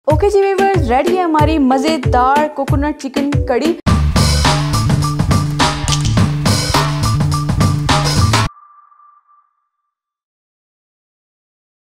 Okay जी viewers, ready है हमारी मज़ेदार कोकोनट चिकन कड़ी।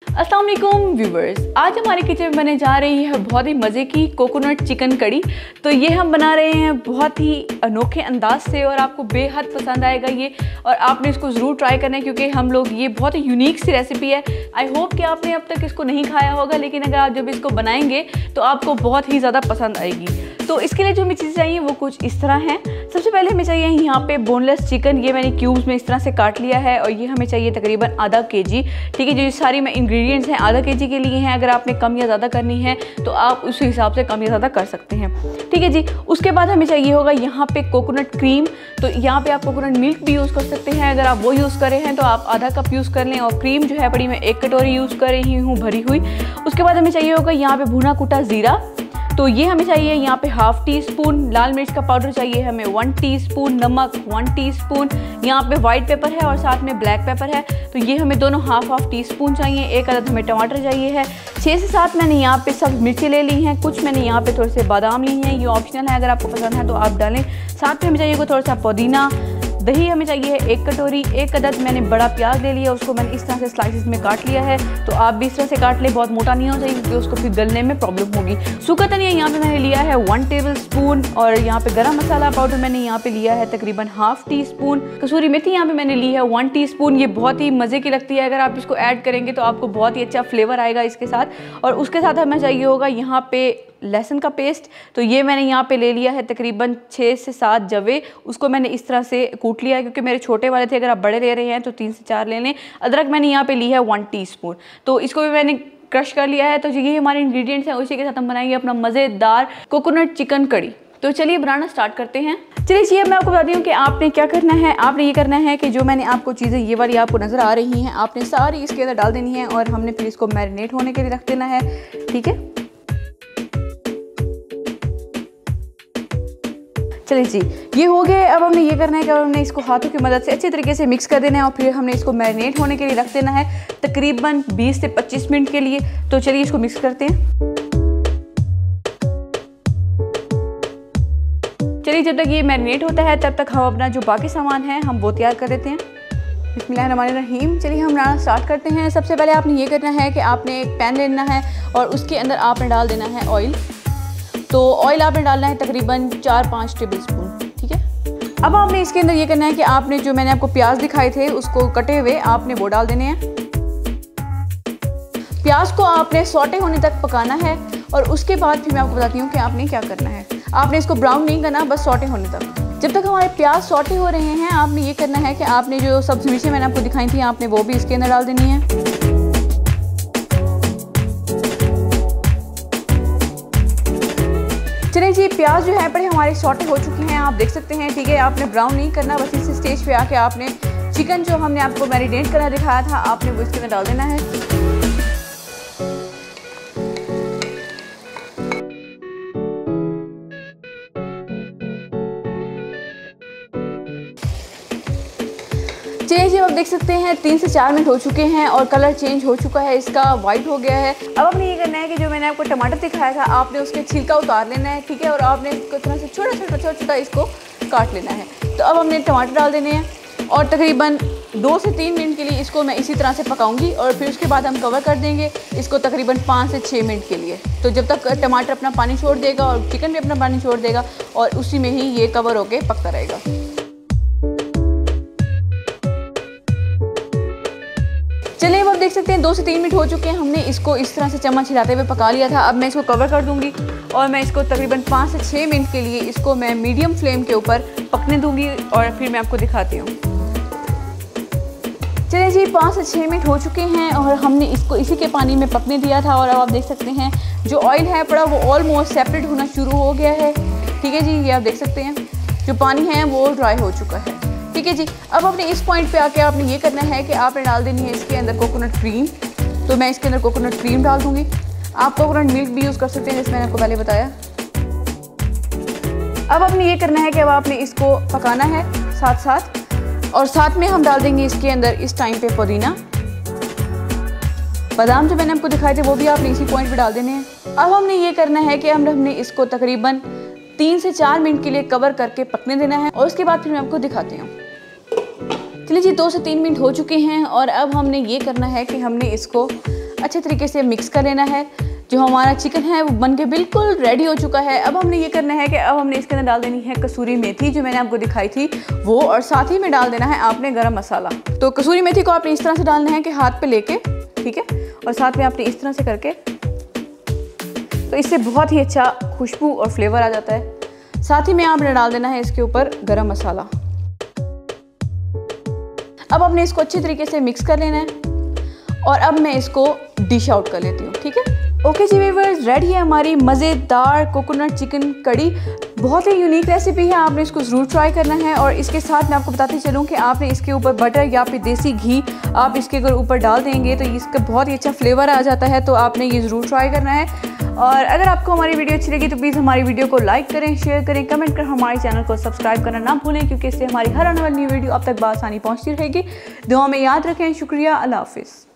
अस्सलाम वालेकुम व्यूवर्स, आज हमारे किचन में बनने जा रही है बहुत ही मज़े की कोकोनट चिकन कड़ी। तो ये हम बना रहे हैं बहुत ही अनोखे अंदाज से और आपको बेहद पसंद आएगा ये, और आपने इसको ज़रूर ट्राई करना है क्योंकि हम लोग ये बहुत ही यूनिक सी रेसिपी है। आई होप कि आपने अब तक इसको नहीं खाया होगा, लेकिन अगर आप जब इसको बनाएंगे तो आपको बहुत ही ज़्यादा पसंद आएगी। तो इसके लिए जो हमें चीज़ें चाहिए वो कुछ इस तरह हैं। सबसे पहले हमें चाहिए यहाँ पे बोनलेस चिकन, ये मैंने क्यूब्स में इस तरह से काट लिया है, और ये हमें चाहिए तकरीबन आधा केजी। ठीक है, जो ये सारी मैं इंग्रेडिएंट्स हैं आधा केजी के लिए हैं। अगर आपने कम या ज़्यादा करनी है तो आप उस हिसाब से कम या ज़्यादा कर सकते हैं। ठीक है जी। उसके बाद हमें चाहिए होगा यहाँ पे कोकोनट क्रीम। तो यहाँ पे आप कोकोनट मिल्क भी यूज़ कर सकते हैं, अगर आप वो यूज़ कर रहे हैं तो आप आधा कप यूज़ कर लें। और क्रीम जो है बड़ी मैं 1 कटोरी यूज़ कर रही हूँ भरी हुई। उसके बाद हमें चाहिए होगा यहाँ पे भुना कुटा ज़ीरा, तो ये हमें चाहिए यहाँ पे ½ टीस्पून। लाल मिर्च का पाउडर चाहिए हमें 1 टीस्पून। नमक 1 टीस्पून। यहाँ पे वाइट पेपर है और साथ में ब्लैक पेपर है, तो ये हमें दोनों ½ टीस्पून चाहिए। 1 अदद हमें टमाटर चाहिए है। 6 से 7 मैंने यहाँ पे सब मिर्ची ले ली हैं। कुछ मैंने यहाँ पे थोड़े से बादाम ली हैं, ये ऑप्शनल है, अगर आपको पसंद है तो आप डालें। साथ में हमें चाहिए थोड़ा सा पुदीना। दही हमें चाहिए है 1 कटोरी। 1 अदद मैंने बड़ा प्याज ले लिया, उसको मैंने इस तरह से स्लाइसिस में काट लिया है। तो आप भी इस तरह से काट लें, बहुत मोटा नहीं होना चाहिए क्योंकि उसको फिर गलने में प्रॉब्लम होगी। सूखा धनिया यहाँ पे मैंने लिया है 1 टेबलस्पून, और यहाँ पे गरम मसाला पाउडर मैंने यहाँ पे लिया है तकरीबन ½ टीस्पून। कसूरी मेथी यहाँ पे मैंने ली है 1 टीस्पून। ये बहुत ही मज़े की लगती है, अगर आप इसको ऐड करेंगे तो आपको बहुत ही अच्छा फ्लेवर आएगा इसके साथ। और उसके साथ हमें चाहिए होगा यहाँ पे लहसुन का पेस्ट, तो ये मैंने यहाँ पे ले लिया है तकरीबन 6 से 7 जवे। उसको मैंने इस तरह से कूट लिया है क्योंकि मेरे छोटे वाले थे, अगर आप बड़े ले रहे हैं तो 3 से 4 ले लें। अदरक मैंने यहाँ पे ली है 1 टीस्पून, तो इसको भी मैंने क्रश कर लिया है। तो ये हमारे इंग्रेडिएंट्स हैं, उसी के साथ हम बनाएंगे अपना मज़ेदार कोकोनट चिकन कड़ी। तो चलिए बनाना स्टार्ट करते हैं। चलिए जी, अब मैं आपको बताती हूँ कि आपने क्या करना है। आपने ये करना है कि जो मैंने आपको चीज़ें ये वाली आपको नज़र आ रही हैं, आपने सारी इसके अंदर डाल देनी है, और हमने फिर इसको मैरिनेट होने के लिए रख देना है। ठीक है, चलिए जी, ये हो गए। अब हमने ये करना है कि अब हमने इसको हाथों की मदद से अच्छी तरीके से मिक्स कर देना है, और फिर हमने इसको मैरिनेट होने के लिए रख देना है तकरीबन 20 से 25 मिनट के लिए। तो चलिए इसको मिक्स करते हैं। चलिए, जब तक ये मैरिनेट होता है तब तक हम अपना जो बाकी सामान है हम वो तैयार कर देते हैं। बिस्मिल्लाहिर्रहमानिर्रहीम। चलिए हम बनाना स्टार्ट करते हैं। सबसे पहले आपने ये करना है कि आपने एक पैन लेना है और उसके अंदर आपने डाल देना है ऑयल। तो ऑयल आपने डालना है तकरीबन 4-5 टेबलस्पून। ठीक है, अब आपने इसके अंदर ये करना है कि आपने जो मैंने आपको प्याज दिखाए थे उसको कटे हुए आपने वो डाल देने हैं। प्याज को आपने सौटे होने तक पकाना है, और उसके बाद फिर मैं आपको बताती हूँ कि आपने क्या करना है। आपने इसको ब्राउन नहीं करना, बस सौटे होने तक। जब तक हमारे प्याज सौटे हो रहे हैं, आपने ये करना है कि आपने जो सब्ज़ी मिर्चें मैंने आपको दिखाई थी आपने वो भी इसके अंदर डाल देनी है। चलिए जी, प्याज जो है बड़े हमारे सॉटे हो चुके हैं, आप देख सकते हैं। ठीक है, आपने ब्राउन नहीं करना, बस इस स्टेज पे आके आपने चिकन जो हमने आपको मैरिनेट करना दिखाया था आपने वो इसके अंदर डाल देना है। चलिए जी, आप देख सकते हैं 3 से 4 मिनट हो चुके हैं और कलर चेंज हो चुका है, इसका वाइट हो गया है। अब आपने ये करना है कि जो मैंने आपको टमाटर दिखाया था आपने उसके छिलका उतार लेना है। ठीक है, और आपने इसको तरह से छोटा छोटा इसको काट लेना है। तो अब हमने टमाटर डाल देने हैं, और तकरीबन 2 से 3 मिनट के लिए इसको मैं इसी तरह से पकाऊंगी, और फिर उसके बाद हम कवर कर देंगे इसको तकरीबन 5 से 6 मिनट के लिए। तो जब तक टमाटर अपना पानी छोड़ देगा और चिकन भी अपना पानी छोड़ देगा, और उसी में ही ये कवर होके पकता रहेगा। चलिए, अब आप देख सकते हैं 2 से 3 मिनट हो चुके हैं। हमने इसको इस तरह से चम्मच हिलाते हुए पका लिया था। अब मैं इसको कवर कर दूंगी, और मैं इसको तकरीबन 5 से 6 मिनट के लिए इसको मैं मीडियम फ्लेम के ऊपर पकने दूंगी, और फिर मैं आपको दिखाती हूँ। चलिए जी, 5 से 6 मिनट हो चुके हैं और हमने इसको इसी के पानी में पकने दिया था, और अब आप देख सकते हैं जो ऑयल है पड़ा वो ऑलमोस्ट सेपरेट होना शुरू हो गया है। ठीक है जी, ये आप देख सकते हैं जो पानी है वो ड्राई हो चुका है। ठीक है जी, अब आपने इस पॉइंट पे आके आपने ये करना है कि आपने डाल देनी है इसके अंदर कोकोनट क्रीम। तो मैं इसके अंदर कोकोनट क्रीम डाल दूंगी। आप कोकोनट मिल्क भी यूज़ कर सकते हैं, जैसे मैंने आपको पहले बताया। अब आपने ये करना है कि अब आपने इसको पकाना है साथ साथ, और साथ में हम डाल देंगे इसके अंदर इस टाइम पे पुदीना। बादाम जो मैंने आपको दिखाए थे वो भी आपने इसी पॉइंट पे डाल देने हैं। अब हमने ये करना है कि हमने इसको तकरीबन 3 से 4 मिनट के लिए कवर करके पकने देना है और उसके बाद फिर मैं आपको दिखाती हूँ। चलिए जी 2 से 3 मिनट हो चुके हैं और अब हमने ये करना है कि हमने इसको अच्छे तरीके से मिक्स कर लेना है। जो हमारा चिकन है वो बन के बिल्कुल रेडी हो चुका है। अब हमने ये करना है कि अब हमने इसके अंदर डाल देनी है कसूरी मेथी जो मैंने आपको दिखाई थी वो, और साथ ही में डाल देना है आपने गरम मसाला। तो कसूरी मेथी को आपने इस तरह से डालना है कि हाथ पे लेके, ठीक है, और साथ में आपने इस तरह से करके, तो इससे बहुत ही अच्छा खुशबू और फ्लेवर आ जाता है। साथ ही में आपने डाल देना है इसके ऊपर गरम मसाला। अब हमने इसको अच्छी तरीके से मिक्स कर लेना है और अब मैं इसको डिश आउट कर लेती हूँ, ठीक है। ओके जी व्यूअर्स, रेडी है हमारी मज़ेदार कोकोनट चिकन कड़ी। बहुत ही यूनिक रेसिपी है, आपने इसको ज़रूर ट्राई करना है। और इसके साथ मैं आपको बताती चलूँ कि आपने इसके ऊपर बटर या फिर देसी घी आप इसके अगर ऊपर डाल देंगे तो इसका बहुत ही अच्छा फ्लेवर आ जाता है। तो आपने ये ज़रूर ट्राई करना है। और अगर आपको हमारी वीडियो अच्छी लगी तो प्लीज़ हमारी वीडियो को लाइक करें, शेयर करें, कमेंट कर हमारे चैनल को सब्सक्राइब करना ना भूलें, क्योंकि इससे हमारी हर आने वाली न्यू वीडियो अब तक बआसानी पहुँचती रहेगी। दुआ में याद रखें। शुक्रिया, अल्लाह हाफिज़।